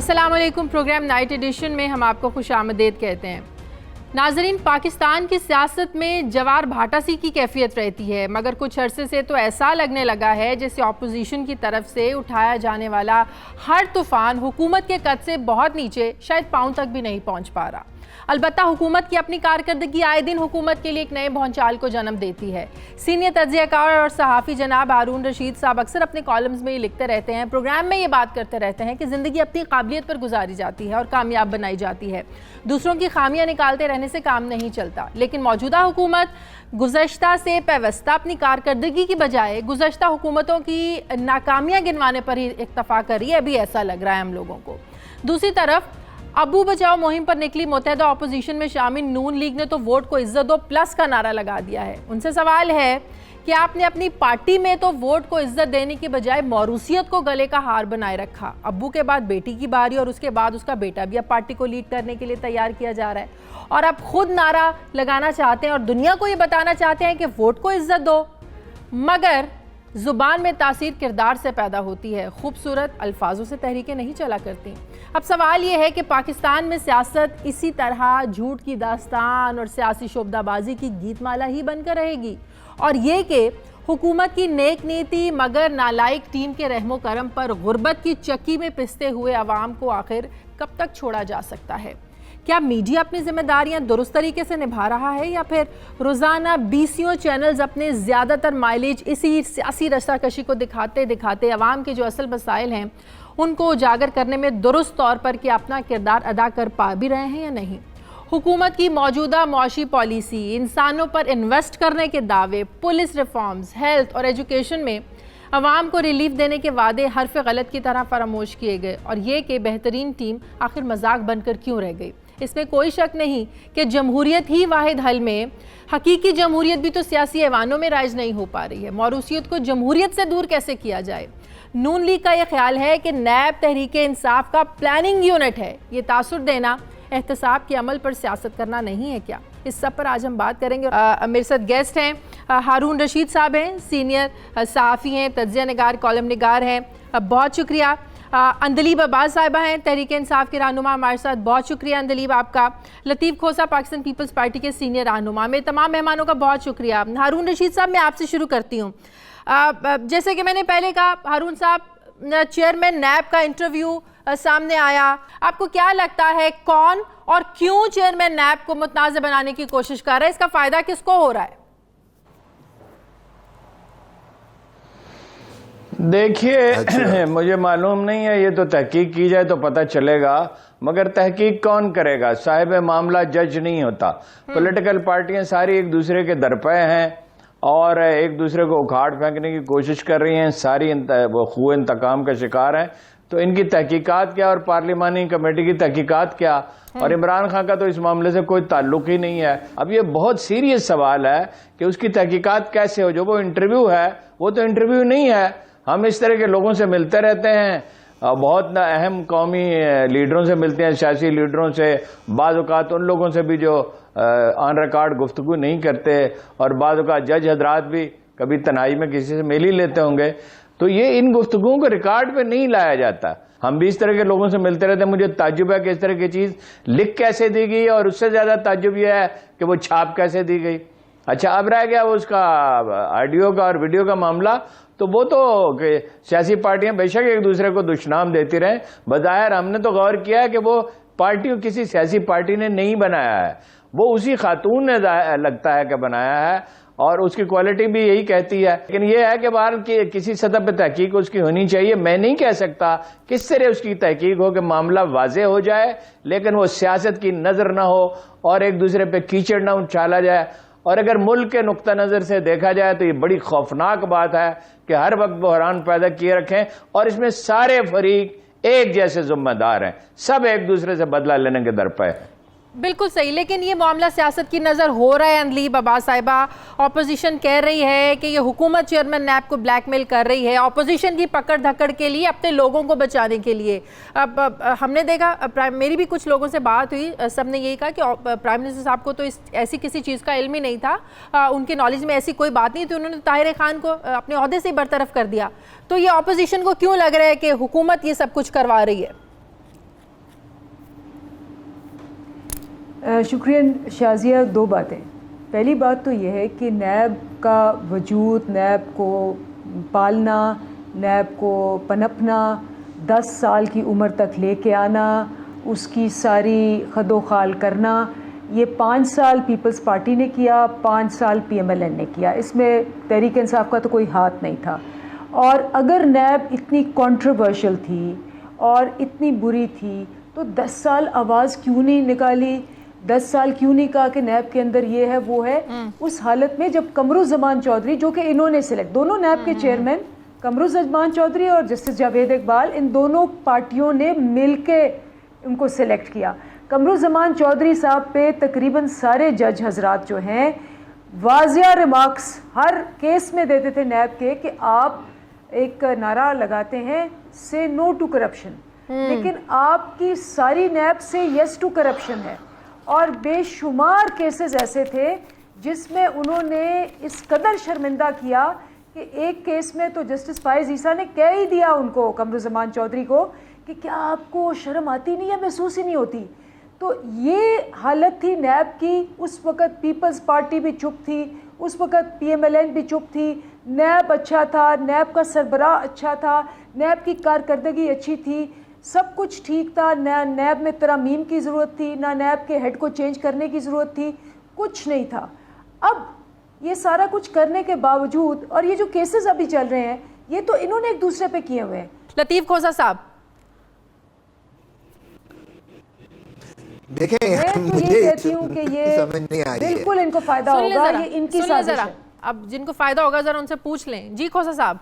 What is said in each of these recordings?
السلام علیکم. Programme night edition میں ہم آپ کو خوش آمدید کہتے ہیں. ناظرین، پاکستان کی سیاست میں جوار بھاٹا سی کی کیفیت رہتی ہے، مگر کچھ عرصے سے تو ایسا لگنے لگا ہے جیسے اپوزیشن کی طرف سے اٹھایا جانے والا ہر طوفان حکومت کے قد سے بہت نیچے، شاید پاؤں تک بھی نہیں پہنچ پا رہا. البتہ حکومت کی اپنی کارکردگی آئے دن حکومت کے لیے ایک نئے بھونچال کو جنم دیتی ہے. سینئر تجزیہ کار اور صحافی جناب ہارون رشید صاحب اکثر اپنے کالمز میں یہ لکھتے رہتے ہیں، پروگرام میں یہ بات کرتے رہتے ہیں کہ زندگی اپنی قابلیت پر گزاری جاتی ہے اور کامیاب بنائی جاتی ہے. دوسروں کی خامیاں نکالتے رہنے سے کام نہیں چلتا. لیکن موجودہ حکومت گزشتہ سے پیوستہ اپنی کارکردگی کی بجائے گزشتہ حکومتوں کی ناکامیاں گنوانے پر ہی اکتفا کر رہی ہے. ابھی ایسا لگ رہا ہے ہم لوگوں کو. دوسری طرف ابو بچاؤ مہم پر نکلی متحدہ اپوزیشن میں شامل نون لیگ نے تو ووٹ کو عزت دو پلس کا نعرہ لگا دیا ہے. ان سے سوال ہے کہ آپ نے اپنی پارٹی میں تو ووٹ کو عزت دینے کی بجائے موروثیت کو گلے کا ہار بنائے رکھا. ابو کے بعد بیٹی کی باری اور اس کے بعد اس کا بیٹا بھی اب پارٹی کو لیڈ کرنے کے لیے تیار کیا جا رہا ہے، اور اب خود نعرہ لگانا چاہتے ہیں اور دنیا کو یہ بتانا چاہتے ہیں کہ ووٹ کو عزت دو. مگر زبان میں تاثیر کردار سے پیدا ہوتی ہے، خوبصورت الفاظوں سے تحریکیں نہیں چلا کرتی. اب سوال یہ ہے کہ پاکستان میں سیاست اسی طرح جھوٹ کی داستان اور سیاسی شعبدہ بازی کی گیت مالا ہی بن کر رہے گی، اور یہ کہ حکومت کی نیک نیتی مگر نالائق ٹیم کے رحم و کرم پر غربت کی چکی میں پستے ہوئے عوام کو آخر کب تک چھوڑا جا سکتا ہے؟ کیا میڈیا اپنی ذمہ داریاں درست طریقے سے نبھا رہا ہے، یا پھر روزانہ بیسیوں چینلز اپنے زیادہ تر مائلیج اسی سیاسی رسا کشی کو دکھاتے دکھاتے عوام کے جو اصل مسائل ہیں ان کو اجاگر کرنے میں درست طور پر کیا اپنا کردار ادا کر پا بھی رہے ہیں یا نہیں؟ حکومت کی موجودہ معاشی پالیسی، انسانوں پر انویسٹ کرنے کے دعوے، پولیس ریفارمز، ہیلتھ اور ایجوکیشن میں عوام کو ریلیف دینے کے وعدے حرف غلط کی طرح فراموش کیے گئے، اور یہ کہ بہترین ٹیم آخر مذاق بن کر کیوں رہ گئی. اس میں کوئی شک نہیں کہ جمہوریت ہی واحد حل میں، حقیقی جمہوریت بھی تو سیاسی ایوانوں میں رائج نہیں ہو پا رہی ہے. موروثیت کو جمہوریت سے دور کیسے کیا جائے؟ نون لیگ کا یہ خیال ہے کہ نیب تحریک انصاف کا پلاننگ یونٹ ہے. یہ تاثر دینا احتساب کے عمل پر سیاست کرنا نہیں ہے کیا؟ اس سب پر آج ہم بات کریں گے. میرے ساتھ گیسٹ ہیں ہارون رشید صاحب ہیں، سینئر صحافی ہیں، تجزیہ نگار، کالم نگار ہیں. بہت شکریہ. اندلیب عباس صاحبہ ہیں، تحریک انصاف کے رہنما، ہمارے ساتھ. بہت شکریہ اندلیب آپ کا. لطیف کھوسہ، پاکستان پیپلز پارٹی کے سینئر رہنما. میں تمام مہمانوں کا بہت شکریہ. ہارون رشید صاحب، میں آپ سے شروع کرتی ہوں. جیسے کہ میں نے پہلے کہا، ہارون صاحب، چیئرمین نیب کا انٹرویو سامنے آیا. آپ کو کیا لگتا ہے کون اور کیوں چیئرمین نیب کو متنازع بنانے کی کوشش کر رہا ہے؟ اس کا فائدہ کس کو ہو رہا ہے؟ دیکھیے، مجھے معلوم نہیں ہے، یہ تو تحقیق کی جائے تو پتہ چلے گا، مگر تحقیق کون کرے گا؟ صاحب معاملہ جج نہیں ہوتا. پولیٹیکل پارٹیاں ساری ایک دوسرے کے درپے ہیں اور ایک دوسرے کو اکھاڑ پھینکنے کی کوشش کر رہی ہیں، ساری خو انتقام کا شکار ہیں. تو ان کی تحقیقات کیا اور پارلیمانی کمیٹی کی تحقیقات کیا؟ اور عمران خان کا تو اس معاملے سے کوئی تعلق ہی نہیں ہے. اب یہ بہت سیریس سوال ہے کہ اس کی تحقیقات کیسے ہو؟ جو وہ انٹرویو ہے وہ تو انٹرویو نہیں ہے. ہم اس طرح کے لوگوں سے ملتے رہتے ہیں، بہت اہم قومی لیڈروں سے ملتے ہیں، سیاسی لیڈروں سے، بعض اوقات ان لوگوں سے بھی جو آن ریکارڈ گفتگو نہیں کرتے، اور بعض اوقات جج حضرات بھی کبھی تنہائی میں کسی سے مل ہی لیتے ہوں گے. تو یہ ان گفتگوؤں کو ریکارڈ پہ نہیں لایا جاتا. ہم بھی اس طرح کے لوگوں سے ملتے رہتے ہیں. مجھے تعجب ہے کہ اس طرح کی چیز لکھ کیسے دی گئی، اور اس سے زیادہ تعجب یہ ہے کہ وہ چھاپ کیسے دی گئی. اچھا، اب رہ گیا وہ اس کا آڈیو کا اور ویڈیو کا معاملہ. تو وہ تو سیاسی پارٹیاں بے شک ایک دوسرے کو دشنام دیتی رہیں. بظاہر ہم نے تو غور کیا ہے کہ وہ پارٹی کسی سیاسی پارٹی نے نہیں بنایا ہے، وہ اسی خاتون نے لگتا ہے کہ بنایا ہے، اور اس کی کوالٹی بھی یہی کہتی ہے. لیکن یہ ہے کہ بہرحال کسی سطح پہ تحقیق اس کی ہونی چاہیے. میں نہیں کہہ سکتا کس طرح اس کی تحقیق ہو کہ معاملہ واضح ہو جائے، لیکن وہ سیاست کی نظر نہ ہو اور ایک دوسرے پہ کیچڑ نہ اچھالا جائے. اور اگر ملک کے نقطہ نظر سے دیکھا جائے تو یہ بڑی خوفناک بات ہے کہ ہر وقت بحران پیدا کیے رکھیں، اور اس میں سارے فریق ایک جیسے ذمہ دار ہیں، سب ایک دوسرے سے بدلہ لینے کے درپے ہیں. بالکل صحیح. لیکن یہ معاملہ سیاست کی نظر ہو رہا ہے. اندلیب عباس صاحبہ، اپوزیشن کہہ رہی ہے کہ یہ حکومت چیئرمین نیب کو بلیک میل کر رہی ہے اپوزیشن کی پکڑ دھکڑ کے لیے، اپنے لوگوں کو بچانے کے لیے. اب ہم نے دیکھا، میری بھی کچھ لوگوں سے بات ہوئی، سب نے یہی کہا کہ پرائم منسٹر صاحب کو تو ایسی کسی چیز کا علم ہی نہیں تھا، ان کے نالج میں ایسی کوئی بات نہیں تھی، انہوں نے طاہر خان کو اپنے عہدے سے برطرف کر دیا. تو یہ اپوزیشن کو کیوں لگ رہا ہے کہ حکومت یہ سب کچھ کروا رہی ہے؟ شکریہ شازیہ. دو باتیں. پہلی بات تو یہ ہے کہ نیب کا وجود، نیب کو پالنا، نیب کو پنپنا، 10 سال کی عمر تک لے کے آنا، اس کی ساری خد و خال کرنا، یہ 5 سال پیپلز پارٹی نے کیا، 5 سال پی ایم ایل این نے کیا. اس میں تحریک انصاف کا تو کوئی ہاتھ نہیں تھا. اور اگر نیب اتنی کنٹروورشل تھی اور اتنی بری تھی تو 10 سال آواز کیوں نہیں نکالی؟ 10 سال کیوں نہیں کہا کہ نیب کے اندر یہ ہے وہ ہے؟ اس حالت میں جب قمرالزمان چودھری، جو کہ انہوں نے سلیکٹ، دونوں نیب کے چیئرمین قمرالزمان چودھری اور جسٹس جاوید اقبال، ان دونوں پارٹیوں نے مل کے ان کو سلیکٹ کیا. قمرالزمان چودھری صاحب پہ تقریباً سارے جج حضرات جو ہیں واضح ریمارکس ہر کیس میں دیتے تھے نیب کے کہ آپ ایک نعرہ لگاتے ہیں سے نو ٹو کرپشن، لیکن آپ کی ساری نیب سے یس ٹو کرپشن ہے. اور بے شمار کیسز ایسے تھے جس میں انہوں نے اس قدر شرمندہ کیا کہ ایک کیس میں تو جسٹس فائز عیسیٰ نے کہہ ہی دیا ان کو، قمرالزمان چودھری کو، کہ کیا آپ کو شرم آتی نہیں ہے، محسوس ہی نہیں ہوتی. تو یہ حالت تھی نیب کی. اس وقت پیپلز پارٹی بھی چپ تھی، اس وقت پی ایم ایل این بھی چپ تھی. نیب اچھا تھا، نیب کا سربراہ اچھا تھا، نیب کی کارکردگی اچھی تھی، سب کچھ ٹھیک تھا. نیب میں ترامیم کی ضرورت تھی، نہ نیب کے ہیڈ کو چینج کرنے کی ضرورت تھی، کچھ نہیں تھا. اب یہ سارا کچھ کرنے کے باوجود، اور یہ جو کیسز ابھی چل رہے ہیں یہ تو انہوں نے ایک دوسرے پہ کیے ہوئے ہیں. لطیف کھوسہ صاحب دیکھیں، میں تو یہ کہتی ہوں کہ یہ بالکل ان کو فائدہ ہوگا، یہ ان کی سازش ہے. اب جن کو فائدہ ہوگا ذرا ان سے پوچھ لیں. جی کھوسہ صاحب.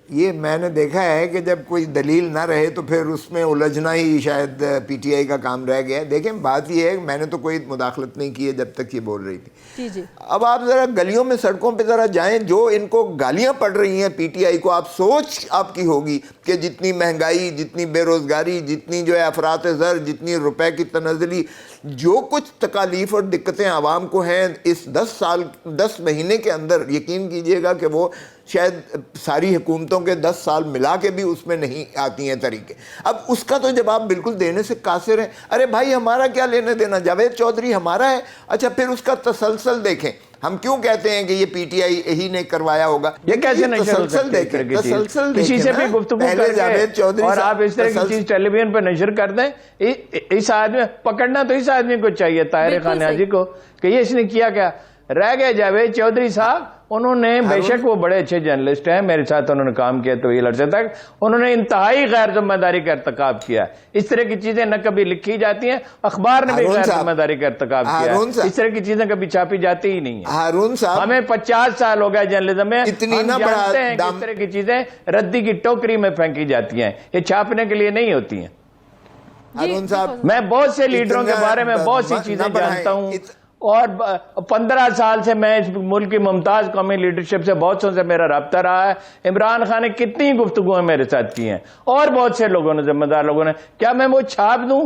یہ میں نے دیکھا ہے کہ جب کوئی دلیل نہ رہے تو پھر اس میں الجھنا ہی شاید پی ٹی آئی کا کام رہ گیا. دیکھیں بات یہ ہے کہ میں نے تو کوئی مداخلت نہیں کی ہے جب تک یہ بول رہی تھی. جی جی. اب آپ ذرا گلیوں میں سڑکوں پہ ذرا جائیں، جو ان کو گالیاں پڑ رہی ہیں پی ٹی آئی کو، آپ سوچ آپ کی ہوگی کہ جتنی مہنگائی، جتنی بے روزگاری، جتنی جو ہے افراط زر، جتنی روپے کی تنزلی، جو کچھ تکالیف اور دقتیں عوام کو ہیں اس 10 مہینے کے اندر، یقین کیجئے گا کہ وہ شاید ساری حکومتوں کے 10 سال ملا کے بھی اس میں نہیں آتی ہیں طریقے. اب اس کا تو جواب بالکل دینے سے قاصر ہیں. ارے بھائی ہمارا کیا لینے دینا، جاوید چودھری ہمارا ہے. اچھا پھر اس کا تسلسل دیکھیں. ہم کیوں کہتے ہیں کہ یہ پی ٹی آئی ہی نے کروایا ہوگا؟ یہ کیسے نشر ہو سکتی ہے؟ تسلسل کسی سے بھی گفتگو کر کے اور آپ اس طرح کی چیز ٹیلی ویژن پہ نشر کر دیں. اس آدمی پکڑنا تو اس آدمی کو چاہیے، طاہر خان نیازی کو، کہ یہ اس نے کیا کیا. رہ گئے جاوید چودھری صاحب، انہوں نے بے شک وہ بڑے اچھے جرنلسٹ ہیں، میرے ساتھ انہوں نے کام کیا طویل عرصے تک، انہوں نے انتہائی غیر ذمہ داری کا ارتکاب کیا. اس طرح کی چیزیں نہ کبھی لکھی جاتی ہیں، اخبار نے بھی غیر ذمہ داری کا ارتکاب کیا. اس طرح کی چیزیں کبھی چھاپی جاتی ہی نہیں ہیں. ہارون صاحب، ہمیں 50 سال ہو گئے جرنلزم میں، ہم جانتے ہیں کہ اس طرح کی چیزیں ردی کی ٹوکری میں پھینکی جاتی ہیں، یہ چھاپنے کے لیے نہیں ہوتی ہیں. ہارون صاحب، میں بہت سے لیڈروں کے بارے میں بہت سی چیزیں جانتا ہوں، اور 15 سال سے میں اس ملک کی ممتاز قومی لیڈرشپ سے بہت سے میرا رابطہ رہا ہے. عمران خان نے کتنی گفتگویں میرے ساتھ کی ہیں، اور بہت سے لوگوں نے، ذمہ دار لوگوں نے. کیا میں وہ چھاپ دوں؟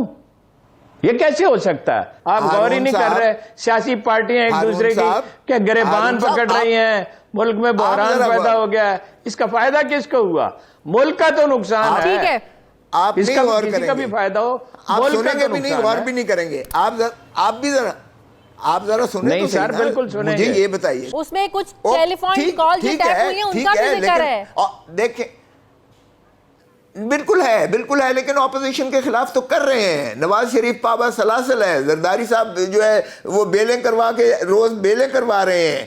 یہ کیسے ہو سکتا ہے؟ آپ غور ہی نہیں کر رہے. سیاسی پارٹیاں ایک دوسرے کی کہ گریبان پکڑ رہی ہیں، ملک میں بحران پیدا ہو گیا ہے. اس کا فائدہ کس کو ہوا؟ ملک کا تو نقصان ہے. ٹھیک ہے، آپ اس کا کسی کا بھی فائدہ ہو، ملک کا تو نقصان ہے. غور بھی نہیں کریں گے آپ بھی ذرا، آپ ذرا سنیں. نہیں سر، بالکل سنیں. مجھے یہ بتائیے، اس میں کچھ ٹیلی فون کال جو ٹیپ ہوئی ہیں ان کا بھی ذکر ہے. دیکھیں بالکل ہے، لیکن اپوزیشن کے خلاف تو کر رہے ہیں. نواز شریف پابا سلاسل ہے، زرداری صاحب جو ہے وہ بیلیں کروا کے روز بیلیں کروا رہے ہیں.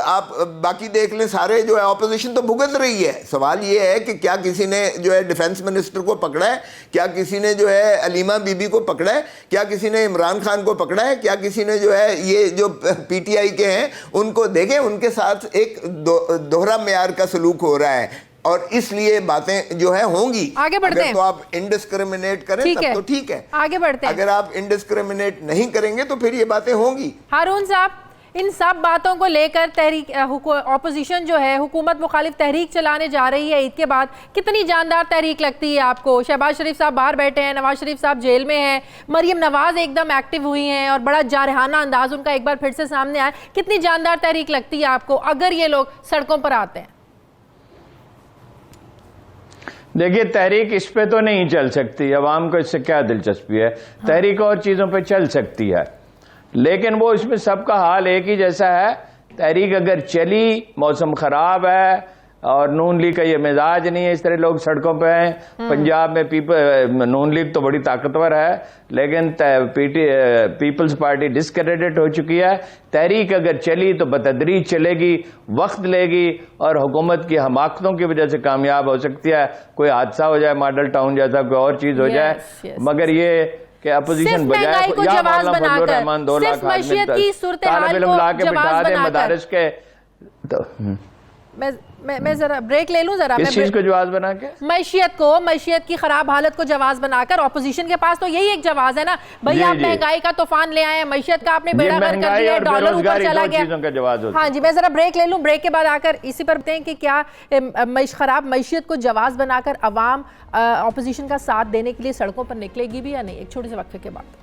آپ باقی دیکھ لیں، سارے جو ہے اپوزیشن تو بھگت رہی ہے. سوال یہ ہے کہ کیا کسی نے جو ہے ڈیفنس منسٹر کو پکڑا ہے؟ کیا کسی نے جو ہے علیمہ بی بی کو پکڑا ہے؟ کیا کسی نے عمران خان کو پکڑا ہے؟ کیا کسی نے جو ہے یہ جو پی ٹی آئی کے ہیں ان کو دیکھیں، ان کے ساتھ ایک دوہرا معیار کا سلوک ہو رہا ہے، اور اس لیے باتیں جو ہے ہوں گی. آگے بڑھتے ہیں. اگر تو آپ انڈسکریمنیٹ کریں تب تو ٹھیک ہے، آگے بڑھتے ہیں. اگر آپ انڈسکریمنیٹ نہیں کریں گے تو پھر یہ باتیں ہوں گی. ہارون صاحب، ان سب باتوں کو لے کر اپوزیشن جو ہے حکومت مخالف تحریک چلانے جا رہی ہے عید کے بعد، کتنی جاندار تحریک لگتی ہے آپ کو؟ شہباز شریف صاحب باہر بیٹھے ہیں، نواز شریف صاحب جیل میں ہیں، مریم نواز ایک دم ایکٹیو ہوئی ہیں اور بڑا جارحانہ انداز ان کا ایک بار پھر سے سامنے آیا. کتنی جاندار تحریک لگتی ہے آپ کو اگر یہ لوگ سڑکوں پر آتے ہیں؟ دیکھیے تحریک اس پہ تو نہیں چل سکتی، عوام کو اس سے کیا دلچسپی ہے، تحریک اور چیزوں پہ چل سکتی ہے، لیکن وہ اس میں سب کا حال ایک ہی جیسا ہے۔ تحریک اگر چلی، موسم خراب ہے اور نون لیگ کا یہ مزاج نہیں ہے، اس طرح لوگ سڑکوں پہ ہیں۔ پنجاب میں نون لیگ تو بڑی طاقتور ہے، لیکن پیپلز پارٹی ڈسکریڈٹ ہو چکی ہے۔ تحریک اگر چلی تو بتدریج چلے گی، وقت لے گی، اور حکومت کی حماقتوں کی وجہ سے کامیاب ہو سکتی ہے۔ کوئی حادثہ ہو جائے، ماڈل ٹاؤن جیسا، کوئی اور چیز ہو جائے، مگر یہ کہ اپوزیشن بجائے یا مولانا فضل الرحمان 2 لاکھ طالب علم لا کے بٹھا دیں مدارس کے، میں ذرا بریک لے لوں، ذرا کس چیز کو جواز بنا کے، معیشت کی خراب حالت کو جواز بنا کر۔ اپوزیشن کے پاس تو یہی ایک جواز ہے نا بھئی، آپ مہنگائی کا طوفان لے آئے، معیشت کا آپ نے بیڑا غرق کر دیا، ڈالر اوپر چلا گیا۔ ہاں جی، میں ذرا بریک لے لوں، بریک کے بعد آ کر اسی پر بتائیں کہ کیا خراب معیشت کو جواز بنا کر عوام اپوزیشن کا ساتھ دینے کے لیے سڑکوں پر نکلے گی بھی یا نہیں؟ ایک چھوٹے سے وقفے کے بعد۔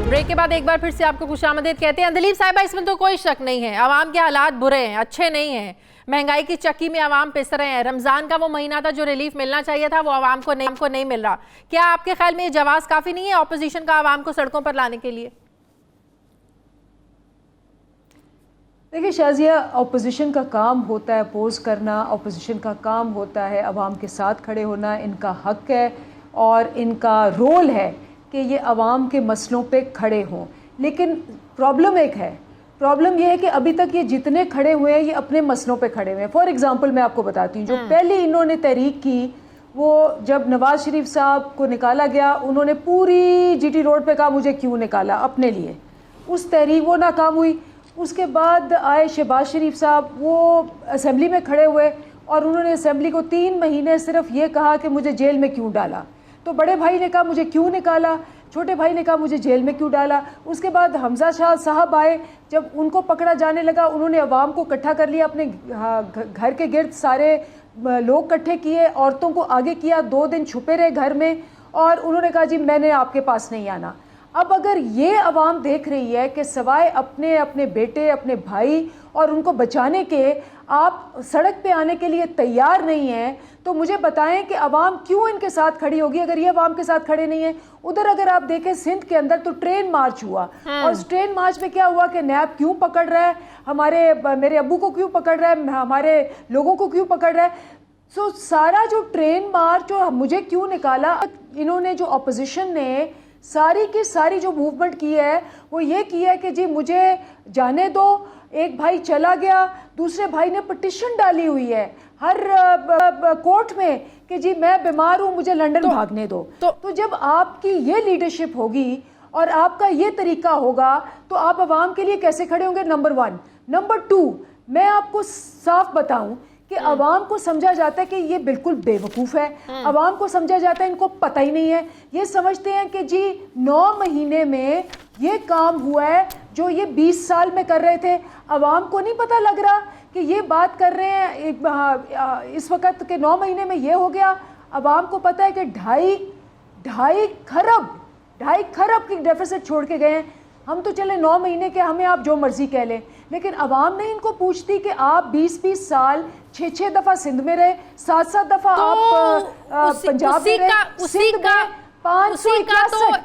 بریک کے بعد ایک بار پھر سے آپ کو خوش آمدید کہتے ہیں۔ اندلیب صاحبہ، اس میں تو کوئی شک نہیں ہے، عوام کے حالات برے ہیں، اچھے نہیں ہیں، مہنگائی کی چکی میں عوام پس رہے ہیں۔ رمضان کا وہ مہینہ تھا جو ریلیف ملنا چاہیے تھا، وہ عوام کو نہیں مل رہا۔ کیا آپ کے خیال میں یہ جواز کافی نہیں ہے اپوزیشن کا عوام کو سڑکوں پر لانے کے لیے؟ دیکھیے شازیہ، اپوزیشن کا کام ہوتا ہے اپوز کرنا، اپوزیشن کا کام ہوتا ہے عوام کے ساتھ کھڑے ہونا، ان کا حق ہے اور ان کا رول ہے کہ یہ عوام کے مسئلوں پہ کھڑے ہوں۔ لیکن پرابلم ایک ہے، پرابلم یہ ہے کہ ابھی تک یہ جتنے کھڑے ہوئے ہیں یہ اپنے مسئلوں پہ کھڑے ہوئے ہیں۔ فار ایگزامپل میں آپ کو بتاتی ہوں، جو پہلی انہوں نے تحریک کی وہ جب نواز شریف صاحب کو نکالا گیا، انہوں نے پوری جی ٹی روڈ پہ کہا مجھے کیوں نکالا، اپنے لیے۔ اس تحریک وہ ناکام ہوئی۔ اس کے بعد آئے شہباز شریف صاحب، وہ اسمبلی میں کھڑے ہوئے اور انہوں نے اسمبلی کو 3 مہینے صرف یہ کہا کہ مجھے جیل میں کیوں ڈالا۔ تو بڑے بھائی نے کہا مجھے کیوں نکالا، چھوٹے بھائی نے کہا مجھے جیل میں کیوں ڈالا۔ اس کے بعد حمزہ شاہ صاحب آئے، جب ان کو پکڑا جانے لگا انہوں نے عوام کو اکٹھا کر لیا، اپنے گھر کے گرد سارے لوگ اکٹھے کیے، عورتوں کو آگے کیا، 2 دن چھپے رہے گھر میں اور انہوں نے کہا جی میں نے آپ کے پاس نہیں آنا۔ اب اگر یہ عوام دیکھ رہی ہے کہ سوائے اپنے بیٹے، اپنے بھائی اور ان کو بچانے کے آپ سڑک پہ آنے کے لیے تیار نہیں ہیں، تو مجھے بتائیں کہ عوام کیوں ان کے ساتھ کھڑی ہوگی اگر یہ عوام کے ساتھ کھڑے نہیں ہیں۔ ادھر اگر آپ دیکھیں سندھ کے اندر تو ٹرین مارچ ہوا، اور اس ٹرین مارچ میں کیا ہوا کہ نیب کیوں پکڑ رہا ہے، میرے ابو کو کیوں پکڑ رہا ہے، ہمارے لوگوں کو کیوں پکڑ رہا ہے۔ سارا جو ٹرین مارچ اور مجھے کیوں نکالا، انہوں نے جو اپوزیشن نے ساری کی ساری جو موومنٹ کی ہے وہ یہ کی ہے کہ جی مجھے جانے دو۔ ایک بھائی چلا گیا، دوسرے بھائی نے پٹیشن ڈالی ہوئی ہے ہر کورٹ میں کہ جی میں بیمار ہوں، مجھے لنڈن بھاگنے دو۔ تو جب آپ کی یہ لیڈرشپ ہوگی اور آپ کا یہ طریقہ ہوگا تو آپ عوام کے لیے کیسے کھڑے ہوں گے؟ نمبر 1۔ نمبر 2، میں آپ کو صاف بتاؤں کہ عوام کو سمجھا جاتا ہے کہ یہ بالکل بے وقوف ہے، عوام کو سمجھا جاتا ہے ان کو پتہ ہی نہیں ہے، یہ سمجھتے ہیں کہ جی 9 مہینے میں یہ کام ہوا ہے جو یہ 20 سال میں کر رہے تھے۔ عوام کو نہیں پتہ لگ رہا کہ یہ بات کر رہے ہیں اس وقت کہ 9 مہینے میں یہ ہو گیا۔ عوام کو پتہ ہے کہ 2.5 کھرب کی ڈیفیسٹ چھوڑ کے گئے ہیں۔ ہم تو چلے 9 مہینے کے، ہمیں آپ جو مرضی کہہ لیں، لیکن عوام نہیں ان کو پوچھتی کہ آپ 20 سال 6 دفعہ سندھ میں رہے، 7 دفعہ آپ پنجاب میں رہے، سندھ میں 561۔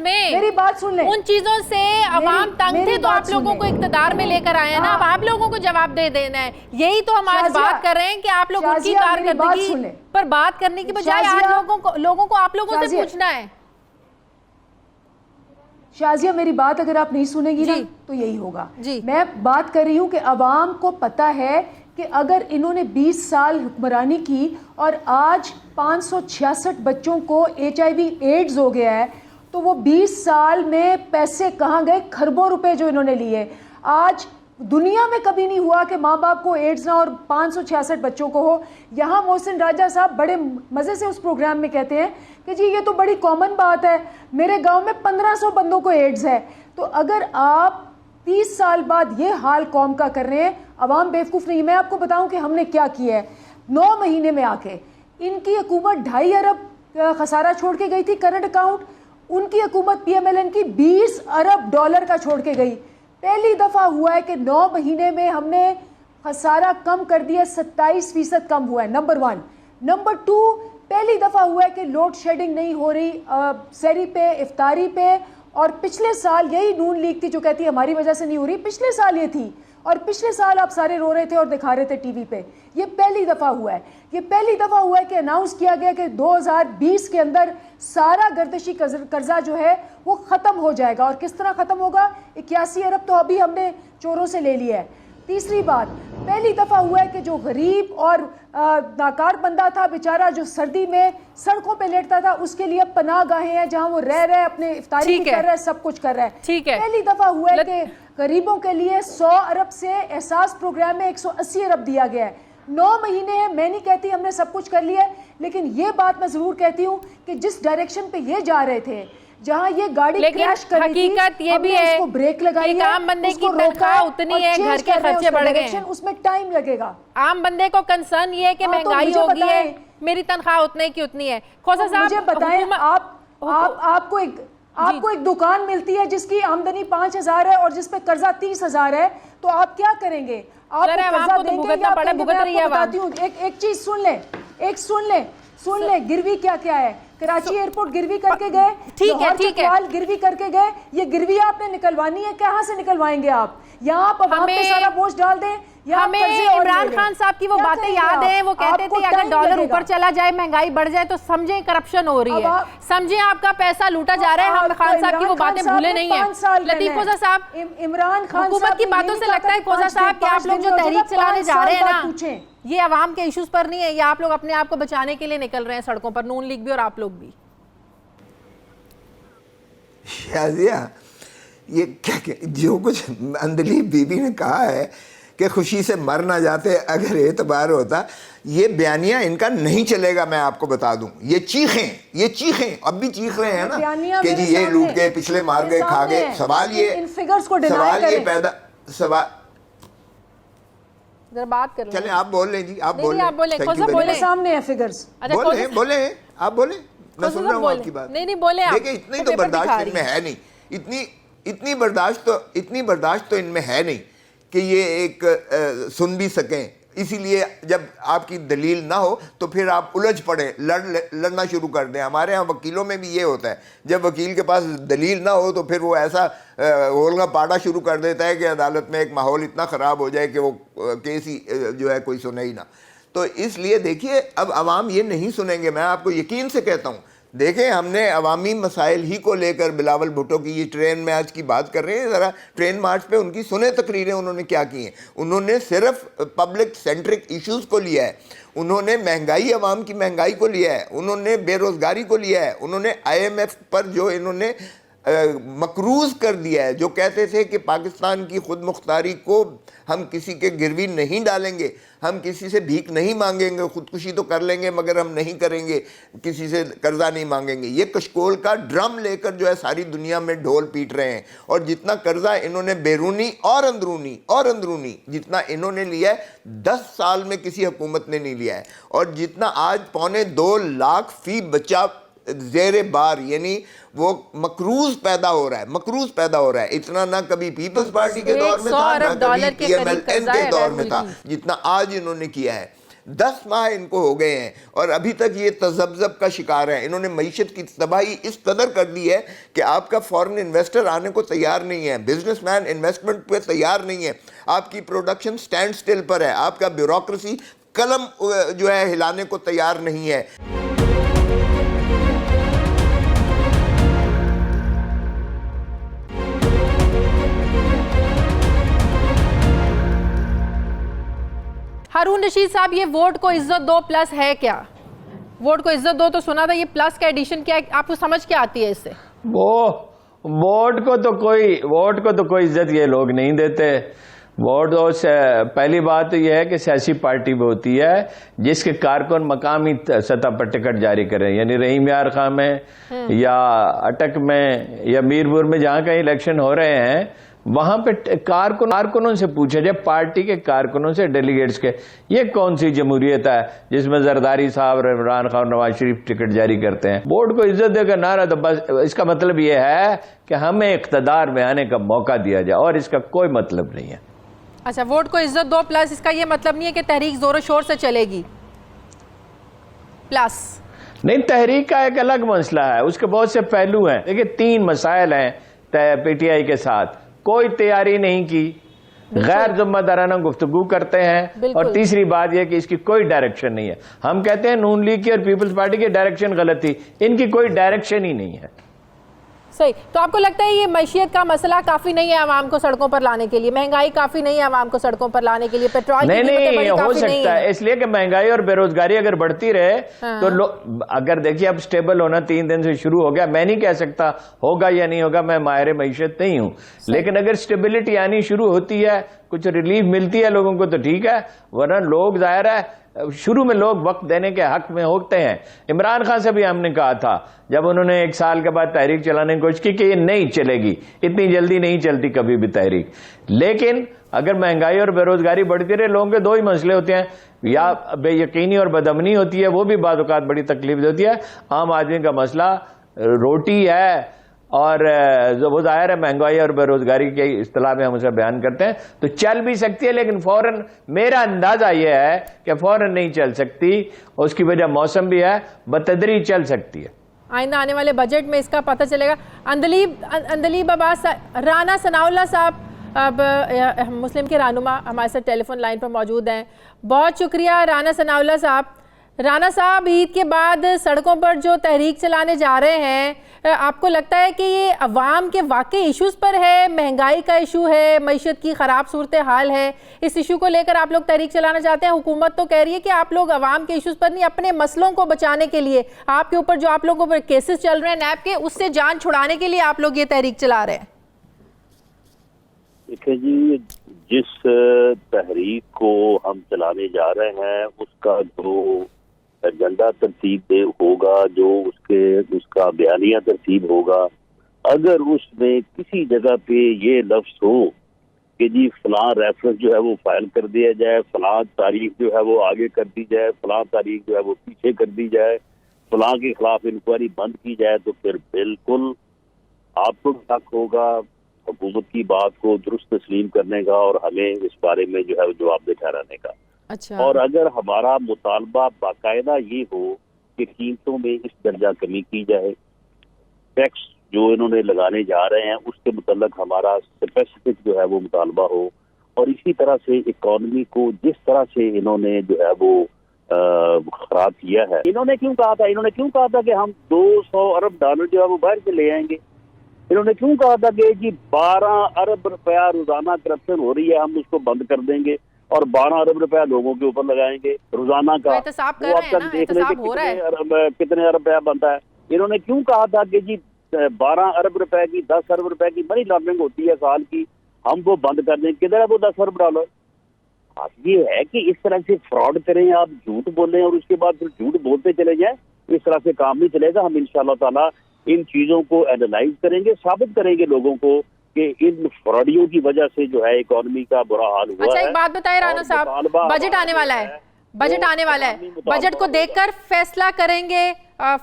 میری بات سن لیں، ان چیزوں سے عوام تنگ تھے تو آپ لوگوں کو اقتدار میں لے کر آئے ہیں نا، اب آپ لوگوں کو جواب دے دینا ہے۔ یہی تو ہم آج بات کر رہے ہیں کہ آپ لوگ ان کی کارکردگی پر بات کرنے کی بجائے آج لوگوں کو آپ لوگوں سے پوچھنا ہے۔ شازیہ میری بات اگر آپ نہیں سنیں گی نا تو یہی ہوگا۔ میں بات کر رہی ہوں کہ عوام کو پتہ ہے کہ اگر انہوں نے 20 سال حکمرانی کی اور آج 566 بچوں کو HIV ایڈز ہو گیا ہے تو وہ 20 سال میں پیسے کہاں گئے؟ کھربوں روپے جو انہوں نے لیے۔ آج دنیا میں کبھی نہیں ہوا کہ ماں باپ کو ایڈز نہ اور 566 بچوں کو ہو. یہاں محسن راجہ صاحب بڑے مزے سے اس پروگرام میں کہتے ہیں کہ جی یہ تو بڑی کامن بات ہے, میرے گاؤں میں 1500 بندوں کو ایڈز ہے. تو اگر آپ 30 سال بعد یہ حال قوم کا کر رہے ہیں, عوام بیوقوف نہیں. میں آپ کو بتاؤں کہ ہم نے کیا کیا ہے. 9 مہینے میں آ کے ان کی حکومت 2.5 ارب خسارہ چھوڑ کے گئی تھی کرنٹ اکاؤنٹ, ان کی حکومت پی ایم ایل این کی 20 ارب ڈالر کا چھوڑ کے گئی. پہلی دفعہ ہوا ہے کہ 9 مہینے میں ہم نے خسارہ کم کر دیا, 27% کم ہوا ہے. نمبر 1. نمبر 2, پہلی دفعہ ہوا ہے کہ لوڈ شیڈنگ نہیں ہو رہی سحری پہ, افطاری پہ. اور پچھلے سال یہی نون لیگ تھی جو کہتی ہے ہماری وجہ سے نہیں ہو رہی, پچھلے سال یہ تھی, اور پچھلے سال آپ سارے رو رہے تھے اور دکھا رہے تھے ٹی وی پہ. یہ پہلی دفعہ ہوا ہے. یہ پہلی دفعہ ہوا ہے کہ اناؤنس کیا گیا کہ 2020 کے اندر سارا گردشی قرضہ جو ہے وہ ختم ہو جائے گا. اور کس طرح ختم ہوگا؟ 81 ارب تو ابھی ہم نے چوروں سے لے لیا ہے. تیسری بات, پہلی دفعہ ہوا ہے کہ جو غریب اور ناکار بندہ تھا بیچارہ جو سردی میں سڑکوں پہ لیٹتا تھا, اس کے لیے پناہ گاہیں ہیں جہاں وہ رہ رہے, اپنے افطاری بھی کر رہے, سب کچھ کر رہے ہیں. پہلی دفعہ ہوا ہے کہ غریبوں کے لیے 100 ارب سے احساس پروگرام میں 180 ارب دیا گیا ہے. 9 مہینے ہیں. میں نہیں کہتی ہم نے سب کچھ کر لیا ہے, لیکن یہ بات میں ضرور کہتی ہوں کہ جس ڈائریکشن پہ یہ جا رہے تھے, جہاں یہ گاڑی کریش کر رہی تھی, حقیقت یہ بھی ہے بریک لگائی ہے, عام بندے کی تنخواہ اتنی ہے, گھر کے خرچے بڑھ گئے ہیں, اس میں ٹائم لگے گا. عام بندے کو کنسرن یہ ہے کہ مہنگائی ہو گئی ہے, میری تنخواہ اتنے کی اتنی ہے. خوزہ صاحب مجھے بتائیں, آپ کو ایک دکان ملتی ہے جس کی آمدنی 5,000 ہے اور جس پہ قرضہ 30,000 ہے, تو آپ کیا کریں گے؟ آپ قرضہ دیں گے یا آپ کو بتاتی ہوں, ایک چیز سن لیں, گروی کیا کیا ہے. کراچی ایئرپورٹ گروی کر کے گئے, لاہور چکوال گروی کر کے گئے. یہ گروی آپ نے نکلوانی ہے, کہاں سے نکلوائیں گے آپ؟ یہاں آپ عوام پہ سارا بوجھ ڈال دیں. ہمیں عمران خان صاحب کی وہ باتیں یاد ہیں, وہ کہتے تھے اگر ڈالر اوپر چلا جائے, مہنگائی بڑھ جائے تو سمجھیں کرپشن ہو رہی ہے, سمجھیں آپ کا پیسہ لوٹا جا رہا ہے. ہم خان صاحب کی وہ باتیں بھولے نہیں ہیں. لطیف خوزہ صاحب, عمران خان حکومت کی باتوں سے لگتا ہے خوزہ صاحب کہ آپ لوگ جو تحریک چلانے جا رہے ہیں نا, یہ عوام کے ایشوز پر نہیں ہے, یہ آپ لوگ اپنے آپ کو بچانے کے لیے نکل رہے ہیں سڑکوں پر, نون لیگ بھی اور آپ لوگ بھی. شازیہ, یہ کیا جو کچھ اندلیب بی بی نے کہا ہے کہ خوشی سے مر نہ جاتے اگر اعتبار ہوتا, یہ بیانیہ ان کا نہیں چلے گا. میں آپ کو بتا دوں, یہ چیخیں اب بھی چیخ رہے ہیں نا کہ جی یہ لوٹ گئے, پچھلے مار گئے, کھا گئے. سوال یہ پیدا بات کر چلیں, آپ بول لیں جی, آپ بولیں, سامنے ہیں فگرز, بولیں, آپ بولیں, میں سن رہا ہوں آپ کی بات. نہیں بولیں. دیکھیں اتنی تو برداشت ان میں ہے نہیں, اتنی برداشت تو ان میں ہے نہیں کہ یہ ایک سن بھی سکیں. اسی لیے جب آپ کی دلیل نہ ہو تو پھر آپ الجھ پڑیں, لڑنا شروع کر دیں. ہمارے ہاں وکیلوں میں بھی یہ ہوتا ہے, جب وکیل کے پاس دلیل نہ ہو تو پھر وہ ایسا ہولگا پاڑا شروع کر دیتا ہے کہ عدالت میں ایک ماحول اتنا خراب ہو جائے کہ وہ کیس ہی جو ہے کوئی سنے ہی نہ. تو اس لیے دیکھیے, اب عوام یہ نہیں سنیں گے, میں آپ کو یقین سے کہتا ہوں. دیکھیں, ہم نے عوامی مسائل ہی کو لے کر بلاول بھٹو کی یہ ٹرین مارچ کی بات کر رہے ہیں, ذرا ٹرین مارچ پہ ان کی سنیں تقریریں, انہوں نے کیا کی ہیں. انہوں نے صرف پبلک سینٹرک ایشوز کو لیا ہے, انہوں نے مہنگائی, عوام کی مہنگائی کو لیا ہے, انہوں نے بے روزگاری کو لیا ہے, انہوں نے IMF پر جو انہوں نے مقروض کر دیا ہے, جو کہتے تھے کہ پاکستان کی خود مختاری کو ہم کسی کے گروی نہیں ڈالیں گے, ہم کسی سے بھیک نہیں مانگیں گے, خودکشی تو کر لیں گے مگر ہم نہیں کریں گے, کسی سے قرضہ نہیں مانگیں گے. یہ کشکول کا ڈرم لے کر جو ہے ساری دنیا میں ڈھول پیٹ رہے ہیں. اور جتنا قرضہ انہوں نے بیرونی اور اندرونی جتنا انہوں نے لیا ہے 10 سال میں کسی حکومت نے نہیں لیا ہے. اور جتنا آج 2.25 لاکھ فی بچہ زیر بار, یعنی وہ مقروض پیدا ہو رہا ہے, اتنا نہ کبھی پیپلز پارٹی کے دور میں تھا, نہ کبھی پی ایم ایل این کے دور میں تھا, جتنا آج انہوں نے کیا ہے. 10 ماہ ان کو ہو گئے ہیں اور ابھی تک یہ تذبذب کا شکار ہے. انہوں نے معیشت کی تباہی اس قدر کر دی ہے کہ آپ کا فورن انویسٹر آنے کو تیار نہیں ہے, بزنس مین انویسٹمنٹ پہ تیار نہیں ہے, آپ کی پروڈکشن سٹینڈ سٹل پر ہے, آپ کا بیوروکریسی قلم جو ہے ہلانے کو تیار نہیں ہے. ہارون رشید صاحب, یہ ووٹ کو عزت دو پلس ہے کیا؟ ووٹ کو عزت دو تو سنا تھا, یہ پلس کا ایڈیشن کیا ہے, آپ کو سمجھ کیا آتی ہے اس سے؟ وہ ووٹ کو تو کوئی عزت یہ لوگ نہیں دیتے. ووٹ پہلی بات تو یہ ہے کہ سیاسی پارٹی وہ ہوتی ہے جس کے کارکن مقامی سطح پر ٹکٹ جاری کریں، یعنی رحیم یار خان میں یا اٹک میں یا میرپور میں جہاں کہیں الیکشن ہو رہے ہیں وہاں پہ کارکنوں سے پوچھا جائے، پارٹی کے کارکنوں سے، ڈیلیگیٹس کے، یہ کون سی جمہوریت ہے جس میں زرداری صاحب، عمران خان، نواز شریف ٹکٹ جاری کرتے ہیں؟ بورڈ کو عزت دے کر نعرہ، تو بس اس کا مطلب یہ ہے کہ ہمیں اقتدار میں آنے کا موقع دیا جائے، اور اس کا کوئی مطلب نہیں ہے۔ اچھا، ووٹ کو عزت دو پلس اس کا یہ مطلب نہیں ہے کہ تحریک زور و شور سے چلے گی پلس؟ نہیں، تحریک کا ایک الگ مسئلہ ہے، اس کے بہت سے پہلو ہیں۔ دیکھیں 3 مسائل ہیں پی ٹی آئی کے ساتھ، کوئی تیاری نہیں کی، غیر ذمہ دارانہ گفتگو کرتے ہیں، اور تیسری بات یہ کہ اس کی کوئی ڈائریکشن نہیں ہے۔ ہم کہتے ہیں نون لیگ کی اور پیپلز پارٹی کی ڈائریکشن غلط تھی، ان کی کوئی ڈائریکشن ہی نہیں ہے۔ صحیح۔ تو آپ کو لگتا ہے یہ معیشت کا مسئلہ کافی نہیں ہے عوام کو سڑکوں پر لانے کے لیے؟ مہنگائی کافی نہیں ہے عوام کو سڑکوں پر لانے کے لیے؟ پیٹرول نہیں ہو سکتا ہے، اس لیے کہ مہنگائی اور بے روزگاری اگر بڑھتی رہے تو اگر دیکھیے اب سٹیبل ہونا 3 دن سے شروع ہو گیا، میں نہیں کہہ سکتا ہوگا یا نہیں ہوگا، میں ماہر معیشت نہیں ہوں، لیکن اگر سٹیبلٹی آنی شروع ہوتی ہے، کچھ ریلیف ملتی ہے لوگوں کو تو ٹھیک ہے، ورنہ لوگ ظاہر ہے شروع میں لوگ وقت دینے کے حق میں ہوتے ہیں۔ عمران خان سے بھی ہم نے کہا تھا جب انہوں نے 1 سال کے بعد تحریک چلانے کی کوشش کی کہ یہ نہیں چلے گی، اتنی جلدی نہیں چلتی کبھی بھی تحریک، لیکن اگر مہنگائی اور بے روزگاری بڑھتی رہے، لوگوں کے 2 ہی مسئلے ہوتے ہیں، یا بے یقینی اور بدامنی ہوتی ہے، وہ بھی بعض اوقات بڑی تکلیف دیتی ہے۔ عام آدمی کا مسئلہ روٹی ہے، اور وہ ظاہر ہے مہنگائی اور بے روزگاری کے اصطلاح میں ہم اسے بیان کرتے ہیں، تو چل بھی سکتی ہے، لیکن فوراً میرا اندازہ یہ ہے کہ فوراً نہیں چل سکتی، اس کی وجہ موسم بھی ہے، بتدریج چل سکتی ہے۔ آئندہ آنے والے بجٹ میں اس کا پتہ چلے گا۔ اندلیب عباس، رانا ثناءاللہ صاحب اب مسلم کے رہنما ہمارے ساتھ ٹیلی فون لائن پر موجود ہیں۔ بہت شکریہ رانا ثناءاللہ صاحب۔ رانا صاحب، عید کے بعد سڑکوں پر جو تحریک چلانے جا رہے ہیں، آپ کو لگتا ہے کہ یہ عوام کے واقعی ایشوز پر ہے؟ مہنگائی کا ایشو ہے، معیشت کی خراب صورتحال ہے، اس ایشو کو لے کر آپ لوگ تحریک چلانا چاہتے ہیں؟ حکومت تو کہہ رہی ہے کہ آپ لوگ عوام کے ایشوز پر نہیں، اپنے مسئلوں کو بچانے کے لیے، آپ کے اوپر جو آپ لوگوں پر کیسز چل رہے ہیں نیب کے، اس سے جان چھڑانے کے لیے آپ لوگ یہ تحریک چلا رہے ہیں۔ دیکھیں جی، جس تحریک کو ہم چلانے جا رہے ہیں اس کا جو ایجنڈا ترتیب ہوگا، جو اس کا بیانیہ ترتیب ہوگا، اگر اس میں کسی جگہ پہ یہ لفظ ہو کہ جی فلاں ریفرنس جو ہے وہ فائل کر دیا جائے، فلاں تاریخ جو ہے وہ آگے کر دی جائے، فلاں تاریخ جو ہے وہ پیچھے کر دی جائے، فلاں کے خلاف انکوائری بند کی جائے، تو پھر بالکل آپ کو حق ہوگا حکومت کی بات کو درست تسلیم کرنے کا اور ہمیں اس بارے میں جو ہے جواب دہ ٹھہرانے کا۔ اور اگر ہمارا مطالبہ باقاعدہ یہ ہو کہ قیمتوں میں اس درجہ کمی کی جائے، ٹیکس جو انہوں نے لگانے جا رہے ہیں اس کے متعلق ہمارا اسپیسیفک جو ہے وہ مطالبہ ہو، اور اسی طرح سے اکانومی کو جس طرح سے انہوں نے جو ہے وہ خراب کیا ہے، انہوں نے کیوں کہا تھا کہ ہم $200 ارب جو ہے وہ باہر سے لے آئیں گے؟ انہوں نے کیوں کہا تھا کہ جی 12 ارب روپیہ روزانہ کرپشن ہو رہی ہے، ہم اس کو بند کر دیں گے اور 12 ارب روپیہ لوگوں کے اوپر لگائیں گے روزانہ کا؟ وہ اب تک دیکھ لیں کتنے ارب روپیہ بنتا ہے۔ انہوں نے کیوں کہا تھا کہ جی 12 ارب روپے کی 10 ارب روپے کی منی لانڈرنگ ہوتی ہے سال کی، ہم وہ بند کر دیں؟ کدھر ہے وہ $10 ارب؟ اب یہ ہے کہ اس طرح سے فراڈ کریں، آپ جھوٹ بولیں اور اس کے بعد پھر جھوٹ بولتے چلے جائیں، اس طرح سے کام نہیں چلے گا۔ ہم انشاءاللہ تعالیٰ ان چیزوں کو اینالائز کریں گے، ثابت کریں گے لوگوں کو کہ ان فراڈیوں کی وجہ سے جو ہے اکانومی کا برا حال ہوا ہے۔ اچھا، ایک بات بتائیں رانا صاحب، بجٹ آنے والا ہے، بجٹ کو دیکھ کر فیصلہ کریں گے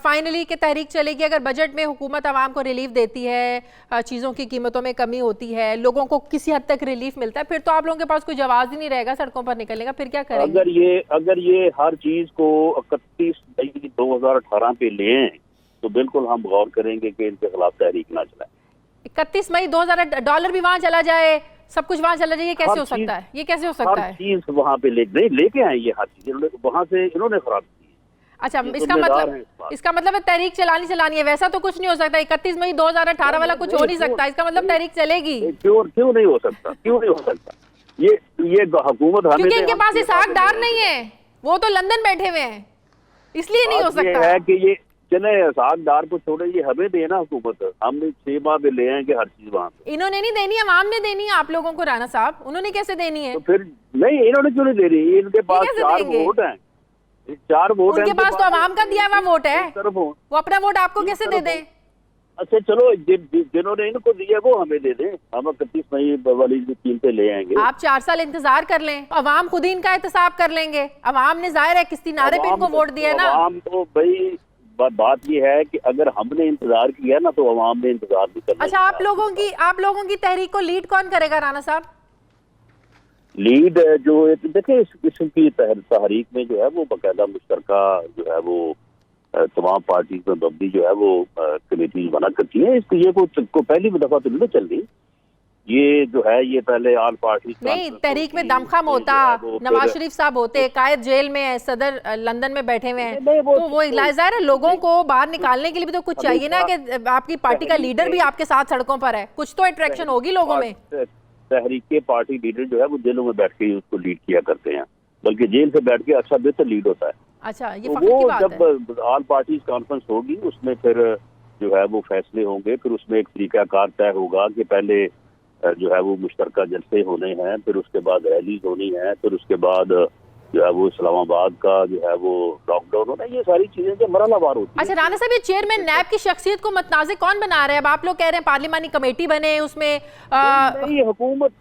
فائنلی کہ تحریک چلے گی؟ اگر بجٹ میں حکومت عوام کو ریلیف دیتی ہے، چیزوں کی قیمتوں میں کمی ہوتی ہے، لوگوں کو کسی حد تک ریلیف ملتا ہے، پھر تو آپ لوگوں کے پاس کوئی جواز ہی نہیں رہے گا سڑکوں پر نکلنے کا، پھر کیا کریں گے؟ اگر یہ ہر چیز کو 31 مئی 2018 پہ لیں تو بالکل ہم غور کریں گے کہ ان کے خلاف تحریک نہ چلائیں۔ 31 مئی 2000 ڈالر بھی وہاں چلا جائے، سب کچھ وہاں چلا جائے، یہ کیسے ہو سکتا ہے؟ یہ کیسے ہو سکتا ہے؟ ہر چیز وہاں پہ لے کے آئیں، یہ ہر چیز وہاں سے انہوں نے خراب کی۔ اچھا، اس کا مطلب تحریک چلانی ہے، ویسا تو کچھ نہیں ہو سکتا؟ 31 مئی 2018 والا کچھ ہو نہیں سکتا، اس کا مطلب تحریک چلے گی؟ کیوں نہیں ہو سکتا؟ یہ حکومت ہمیں، کیونکہ ان کے پاس اسحاق ڈار نہیں ہے، وہ تو لندن بیٹھے ہوئے ہیں، اس لیے نہیں ہو سکتا ہے کہ یہ چلے ساکھدار کو چھوڑے، یہ ہمیں دینا حکومت، ہم 6 ماہ میں لے آئیں گے ہر چیز وہاں پہ. انہوں نے نہیں دینی، عوام نے دینی ہے آپ لوگوں کو رانا صاحب. انہوں نے کیسے دینی ہے؟ تو پھر نہیں، انہوں نے کیوں نہیں دے رہی؟ ان کے پاس 4 ووٹ ہیں، 4 ووٹ ہیں ان کے پاس تو عوام کا دیا ہوا ووٹ ہے، وہ اپنا ووٹ آپ کو کیسے دے دیں؟ اچھا چلو، جنہوں نے ان کو دیا وہ ہمیں دے دیں، ہم 31 مئی والی قیمتیں لے آئیں گے. آپ 4 سال انتظار کر لیں، عوام خود ہی ان کا احتساب کر لیں گے. عوام نے ظاہر ہے کسی نعرے پہ ان کو ووٹ دیا ہے نا. عوام تو بھائی بات یہ ہے کہ اگر ہم نے انتظار کیا نا تو عوام نے انتظار بھی کرنا. اچھا، آپ لوگوں کی تحریک کو لیڈ کون کرے گا رانا صاحب؟ لیڈ جو دیکھیں اس قسم کی تحریک میں جو ہے وہ باقاعدہ مشترکہ جو ہے وہ تمام پارٹیز میں مبنی جو ہے وہ کمیٹیز بنا کرتی ہیں. اس کو یہ کو پہلی دفعہ تو نہیں چل رہی، یہ جو ہے یہ پہلے آل پارٹیز نہیں، تحریک میں دمخم ہوتا، نواز شریف صاحب ہوتے، قائد جیل میں ہے، صدر لندن میں بیٹھے ہوئے ہیں، تو وہ ظاہر ہے لوگوں کو باہر نکالنے کے لیے بھی تو کچھ چاہیے نا کہ آپ کی پارٹی کا لیڈر بھی آپ کے ساتھ سڑکوں پر ہے، کچھ تو اٹریکشن ہوگی لوگوں میں. تحریک کے پارٹی لیڈر جو ہے وہ جیلوں میں بیٹھ کے اس کو لیڈ کیا کرتے ہیں، بلکہ جیل سے بیٹھ کے اچھا بہتر لیڈ ہوتا ہے. اچھا، یہ تو فخر کی وہ بات ہے. جب آل پارٹیز کانفرنس ہوگی اس میں پھر جو ہے وہ فیصلے ہوں گے، پھر اس میں ایک طریقہ کار طے ہوگا کہ پہلے جو ہے وہ مشترکہ جلسے ہونے ہیں، پھر اس کے بعد ریلیز ہونی ہے، پھر اس کے بعد جو ہے وہ اسلام آباد کا جو ہے وہ لاک ڈاؤن ہونا. یہ ساری چیزیں جو مرحلہ وار ہوتی ہیں. اچھا رانا صاحب، یہ چیئرمین نیب کی شخصیت کو متنازع کون بنا رہے ہیں؟ اب آپ لوگ کہہ رہے ہیں پارلیمانی کمیٹی بنے، اس میں نہیں، حکومت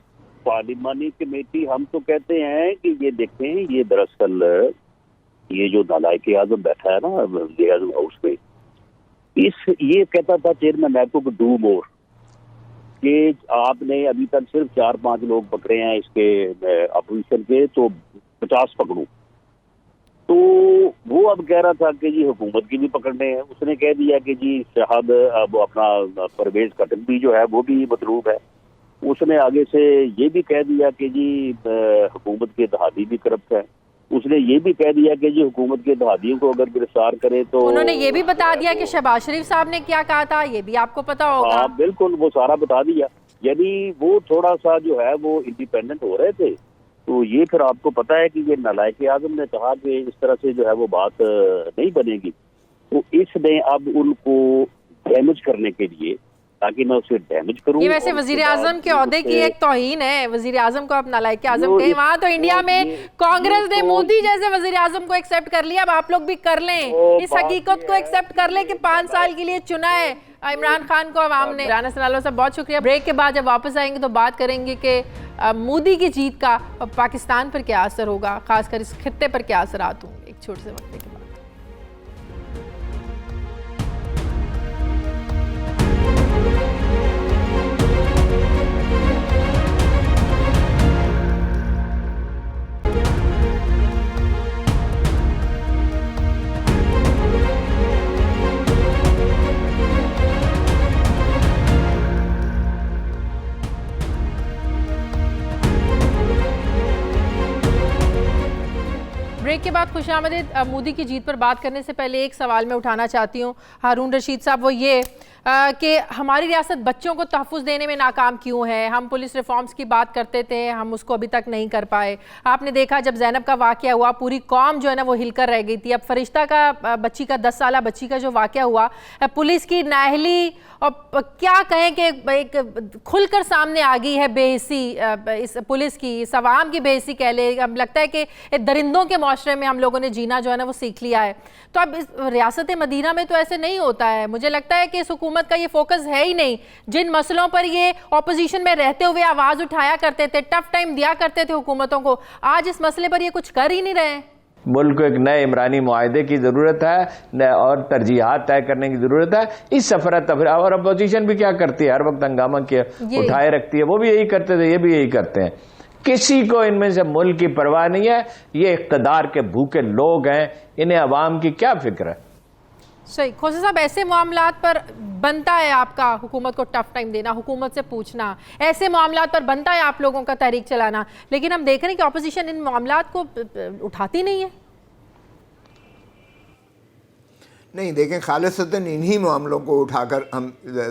پارلیمانی کمیٹی ہم تو کہتے ہیں کہ یہ دیکھیں، یہ دراصل یہ جو نالائق اعظم بیٹھا ہے نا وزیر اعظم ہاؤس میں، یہ کہتا تھا چیئرمین نیب کو ڈو مور، کہ آپ نے ابھی تک صرف 4-5 لوگ پکڑے ہیں اس کے اپوزیشن کے، تو 50 پکڑوں. تو وہ اب کہہ رہا تھا کہ جی حکومت کی بھی پکڑنے ہیں. اس نے کہہ دیا کہ جی شہاد اب اپنا پرویز خٹک بھی جو ہے وہ بھی مطلوب ہے. اس نے آگے سے یہ بھی کہہ دیا کہ جی حکومت کے اتحادی بھی کرپٹ ہے. اس نے یہ بھی کہہ دیا کہ جی حکومت کے اتحادیوں کو اگر گرفتار کرے تو انہوں نے یہ بھی بتا دیا کہ شہباز شریف صاحب نے کیا کہا تھا، یہ بھی آپ کو پتا ہوگا. ہاں بالکل، وہ سارا بتا دیا. یعنی وہ تھوڑا سا جو ہے وہ انڈیپینڈنٹ ہو رہے تھے. تو یہ پھر آپ کو پتا ہے کہ یہ نالائق اعظم نے کہا کہ اس طرح سے جو ہے وہ بات نہیں بنے گی. تو اس نے اب ان کو ڈیمیج کرنے کے لیے، تاکہ میں اسے ڈیمیج کروں. یہ ویسے وزیر اعظم کے عہدے کی ایک توہین ہے، وزیر اعظم کو آپ نالائق اعظم کہیں. وہاں تو انڈیا میں کانگریس نے مودی جیسے وزیر اعظم کو ایکسیپٹ کر لیا، اب آپ لوگ بھی کر لیں، اس حقیقت کو ایکسیپٹ کر لیں کہ 5 سال کے لیے چنا ہے عمران خان کو عوام نے. رانا ثناء اللہ صاحب بہت شکریہ. بریک کے بعد جب واپس آئیں گے تو بات کریں گے کہ مودی کی جیت کا پاکستان پر کیا اثر ہوگا، خاص کر اس خطے پر کیا اثرات ہوں گے. ایک چھوٹے سے وقفے کے بعد. بریک کے بعد خوش آمدید. مودی کی جیت پر بات کرنے سے پہلے ایک سوال میں اٹھانا چاہتی ہوں ہارون رشید صاحب، وہ یہ کہ ہماری ریاست بچوں کو تحفظ دینے میں ناکام کیوں ہے؟ ہم پولیس ریفارمز کی بات کرتے تھے، ہم اس کو ابھی تک نہیں کر پائے. آپ نے دیکھا جب زینب کا واقعہ ہوا پوری قوم جو ہے نا وہ ہل کر رہ گئی تھی. اب فرشتہ کا بچی کا 10 سالہ بچی کا جو واقعہ ہوا، پولیس کی نااہلی اور کیا کہیں کہ ایک کھل کر سامنے آ گئی ہے بے حسی اس پولیس کی، اس عوام کی بے حسی کہہ لے. اب لگتا ہے کہ درندوں کے معاشرے میں ہم لوگوں نے جینا جو ہے نا وہ سیکھ لیا ہے. تو اب اس ریاست مدینہ میں تو ایسے نہیں ہوتا ہے. مجھے لگتا ہے کہ اس حکومت کا یہ فوکس ہے ہی نہیں. جن مسئلوں پر یہ اپوزیشن میں رہتے ہوئے آواز اٹھایا کرتے تھے، ٹف ٹائم دیا کرتے تھے حکومتوں کو، آج اس مسئلے پر یہ کچھ کر ہی نہیں رہے ہیں. ملک کو ایک نئے عمرانی معاہدے کی ضرورت ہے اور ترجیحات طے کرنے کی ضرورت ہے. اس سفر تفریح اور اپوزیشن بھی کیا کرتی ہے، ہر وقت ہنگامہ کیا اٹھائے رکھتی ہے. وہ بھی یہی کرتے تھے، یہ بھی یہی کرتے ہیں. کسی کو ان میں سے ملک کی پرواہ نہیں ہے. یہ اقتدار کے بھوکے لوگ ہیں، انہیں عوام کی کیا فکر ہے. صحیح. کھوسا صاحب، ایسے معاملات پر بنتا ہے آپ کا حکومت کو ٹف ٹائم دینا، حکومت سے پوچھنا، ایسے معاملات پر بنتا ہے آپ لوگوں کا تحریک چلانا، لیکن ہم دیکھ رہے ہیں کہ اپوزیشن ان معاملات کو اٹھاتی نہیں ہے. نہیں دیکھیں، خالصتاً انہی معاملوں کو اٹھا کر ہم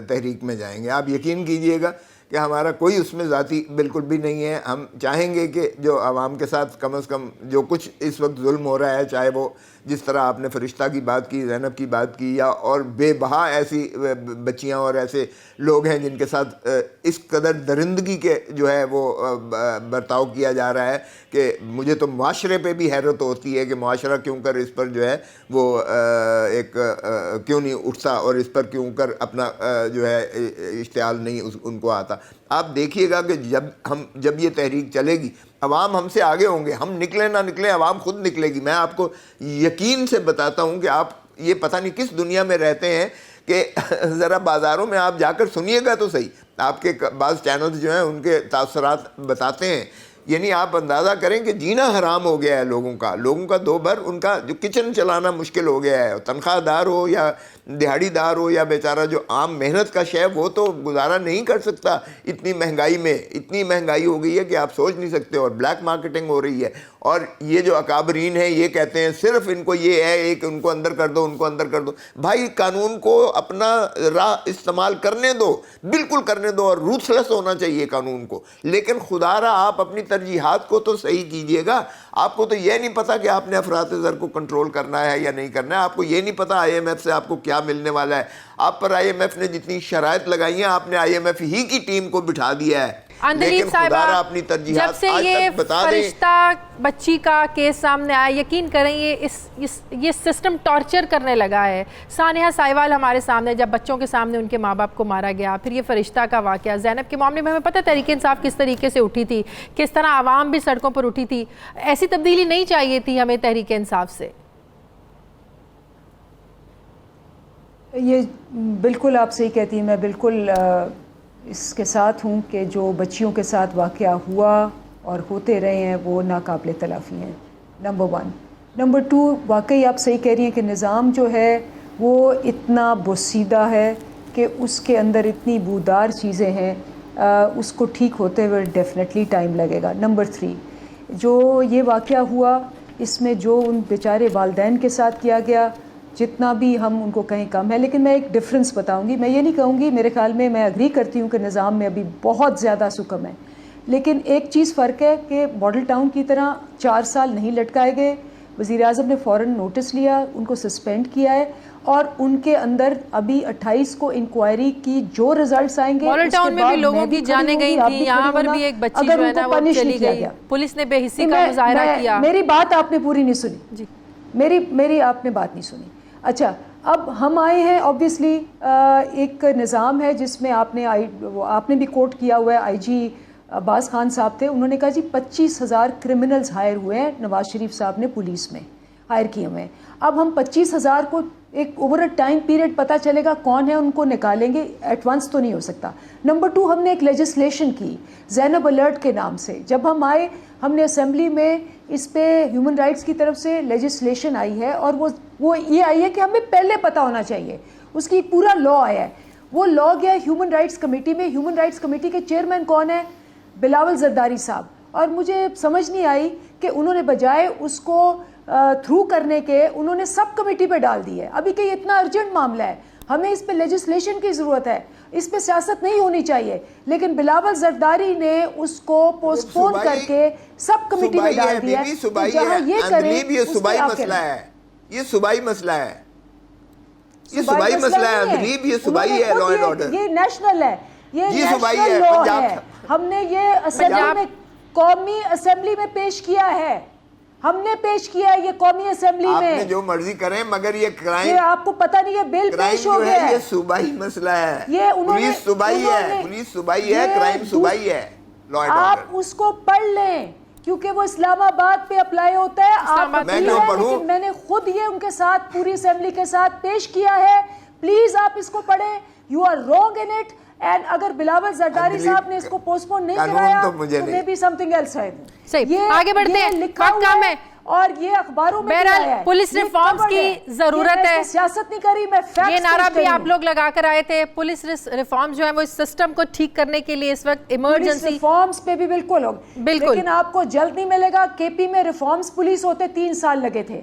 تحریک میں جائیں گے. آپ یقین کیجئے گا کہ ہمارا کوئی اس میں ذاتی بالکل بھی نہیں ہے. ہم چاہیں گے کہ جو عوام کے ساتھ کم از کم جو کچھ اس وقت ظلم ہو رہا ہے، چاہے وہ جس طرح آپ نے فرشتہ کی بات کی، زینب کی بات کی، یا اور بے بہا ایسی بچیاں اور ایسے لوگ ہیں جن کے ساتھ اس قدر درندگی کے جو ہے وہ برتاؤ کیا جا رہا ہے کہ مجھے تو معاشرے پہ بھی حیرت ہوتی ہے کہ معاشرہ کیوں کر اس پر جو ہے وہ ایک کیوں نہیں اٹھتا اور اس پر کیوں کر اپنا جو ہے اشتعال نہیں ان کو آتا. آپ دیکھیے گا کہ جب یہ تحریک چلے گی عوام ہم سے آگے ہوں گے، ہم نکلیں نہ نکلیں عوام خود نکلے گی. میں آپ کو یقین سے بتاتا ہوں کہ آپ یہ پتہ نہیں کس دنیا میں رہتے ہیں کہ ذرا بازاروں میں آپ جا کر سنیے گا تو صحیح. آپ کے بعض چینلز جو ہیں ان کے تاثرات بتاتے ہیں، یعنی آپ اندازہ کریں کہ جینا حرام ہو گیا ہے لوگوں کا دو بھر ان کا جو کچن چلانا مشکل ہو گیا ہے. تنخواہ دار ہو یا دیہڑی دار ہو یا بیچارہ جو عام محنت کا شے وہ تو گزارا نہیں کر سکتا اتنی مہنگائی میں. اتنی مہنگائی ہو گئی ہے کہ آپ سوچ نہیں سکتے، اور بلیک مارکیٹنگ ہو رہی ہے. اور یہ جو اکابرین ہیں یہ کہتے ہیں صرف ان کو یہ ہے کہ ان کو اندر کر دو، ان کو اندر کر دو. بھائی قانون کو اپنا راہ استعمال کرنے دو، بالکل کرنے دو، اور روتھلیس ہونا چاہیے قانون کو. لیکن خدا را آپ اپنی ترجیحات کو تو صحیح کیجئے گا. آپ کو تو یہ نہیں پتا کہ آپ نے افراط زر کو کنٹرول کرنا ہے یا نہیں کرنا ہے. آپ کو یہ نہیں پتا آئی ایم ایف سے آپ کو کیا ملنے والا ہے. آپ پر آئی ایم ایف نے جتنی شرائط لگائی ہیں آپ نے آئی ایم ایف ہی کی ٹیم کو بٹھا دیا ہے. اندلیب صاحبہ جب سے یہ فرشتہ بچی کا کیس سامنے آیا، یقین کریں یہ سسٹم ٹارچر کرنے لگا ہے. سانحہ سائیوال ہمارے سامنے جب بچوں کے سامنے ان کے ماں باپ کو مارا گیا، پھر یہ فرشتہ کا واقعہ، زینب کے معاملے میں ہمیں پتہ تحریک انصاف کس طریقے سے اٹھی تھی، کس طرح عوام بھی سڑکوں پر اٹھی تھی. ایسی تبدیلی نہیں چاہیے تھی ہمیں تحریک انصاف سے. یہ بالکل آپ صحیح کہتی ہیں، میں بالکل اس کے ساتھ ہوں کہ جو بچیوں کے ساتھ واقعہ ہوا اور ہوتے رہے ہیں وہ ناقابل تلافی ہیں. نمبر 1. نمبر 2، واقعی آپ صحیح کہہ رہی ہیں کہ نظام جو ہے وہ اتنا بوسیدہ ہے کہ اس کے اندر اتنی بودار چیزیں ہیں، اس کو ٹھیک ہوتے ہوئے ڈیفینیٹلی ٹائم لگے گا. نمبر 3، جو یہ واقعہ ہوا اس میں جو ان بیچارے والدین کے ساتھ کیا گیا جتنا بھی ہم ان کو کہیں کم ہے. لیکن میں ایک ڈفرنس بتاؤں گی، میں یہ نہیں کہوں گی، میرے خیال میں اگری کرتی ہوں کہ نظام میں ابھی بہت زیادہ سکم ہے. لیکن ایک چیز فرق ہے کہ ماڈل ٹاؤن کی طرح 4 سال نہیں لٹکائے گئے. وزیر اعظم نے فوراً نوٹس لیا، ان کو سسپینڈ کیا ہے، اور ان کے اندر ابھی 28 کو انکوائری کی جو ریزلٹس آئیں گے ماڈل ٹاؤن میں بھی لوگوں کی جانیں گئی تھیں، یہاں پر بھی ایک بچی جو ہے نا وہ چلی گئی، پولیس نے بے حسی کا مظاہرہ کیا. میری بات آپ نے پوری نہیں سنی، میری آپ نے بات نہیں سنی. اچھا، اب ہم آئے ہیں اوبویسلی ایک نظام ہے جس میں آپ نے بھی کوٹ کیا ہوا ہے، آئی جی عباس خان صاحب تھے، انہوں نے کہا جی 25,000 کرمنلز ہائر ہوئے ہیں نواز شریف صاحب نے پولیس میں ہائر کیے ہوئے ہیں. اب ہم 25,000 کو ایک اوور اے ٹائم پیریڈ پتہ چلے گا کون ہے، ان کو نکالیں گے، ایٹ ونس تو نہیں ہو سکتا. نمبر 2، ہم نے ایک لیجسلیشن کی زینب الرٹ کے نام سے. جب ہم آئے ہم نے اسمبلی میں اس پہ ہیومن رائٹس کی طرف سے لیجسلیشن آئی ہے، اور وہ یہ آئی ہے کہ ہمیں پہلے پتہ ہونا چاہیے. اس کی پورا لا آیا ہے، وہ لا گیا ہیومن رائٹس کمیٹی میں. ہیومن رائٹس کمیٹی کے چیئرمین کون ہے؟ بلاول زرداری صاحب. اور مجھے سمجھ نہیں آئی کہ انہوں نے بجائے اس کو تھرو کرنے کے انہوں نے سب کمیٹی پہ ڈال دی ہے. ابھی کہ اتنا ارجنٹ معاملہ ہے، ہمیں اس پہ لیجسلیشن کی ضرورت ہے، اس پہ سیاست نہیں ہونی چاہیے. لیکن بلاول زرداری نے اس کو پوسٹ پون کر کے سب کمیٹی میں ڈال دیا ہے. جہاں یہ کریں یہ صوبائی مسئلہ ہے، یہ صوبائی مسئلہ ہے، یہ صوبائی مسئلہ ہے اندلیب، یہ صوبائی ہے، لا اینڈ آرڈر یہ نیشنل ہے، یہ صوبائی نیشنل ہے. لا ہے. ہم نے یہ اسمبلی میں قومی اسمبلی میں پیش کیا ہے، ہم نے پیش کیا ہے یہ قومی اسمبلی میں. آپ نے جو مرضی کریں مگر یہ کرائم، یہ آپ کو پتہ نہیں ہے بل پیش ہو گیا ہے. یہ صوبائی مسئلہ ہے، یہ پولیس صوبائی ہے، پولیس صوبائی ہے، کرائم صوبائی ہے. آپ اس کو پڑھ لیں کیونکہ وہ اسلام آباد پہ اپلائی ہوتا ہے. آپ لیکن میں نے خود یہ ان کے ساتھ پوری اسمبلی کے ساتھ پیش کیا ہے. پلیز آپ اس کو پڑھیں. You are wrong in it. And اگر بلاول زرداری صاحب نے اس کو پوسٹ پون نہیں کرایا تو may be something else ہے. صحیح، آگے بڑھتے ہیں، وقت کم ہے اور یہ اخباروں میں بہرحال پولیس ریفارمز کی ضرورت ہے. سیاست نہیں کری، میں فیکٹس یہ نعرہ بھی آپ لوگ لگا کر آئے تھے. پولیس ریفارمز جو ہیں وہ اس سسٹم کو ٹھیک کرنے کے لیے اس وقت ایمرجنسی ریفارمز پہ بھی بالکل لیکن آپ کو جلد نہیں ملے گا. کے پی میں ریفارمز پولیس ہوتے 3 سال لگے تھے.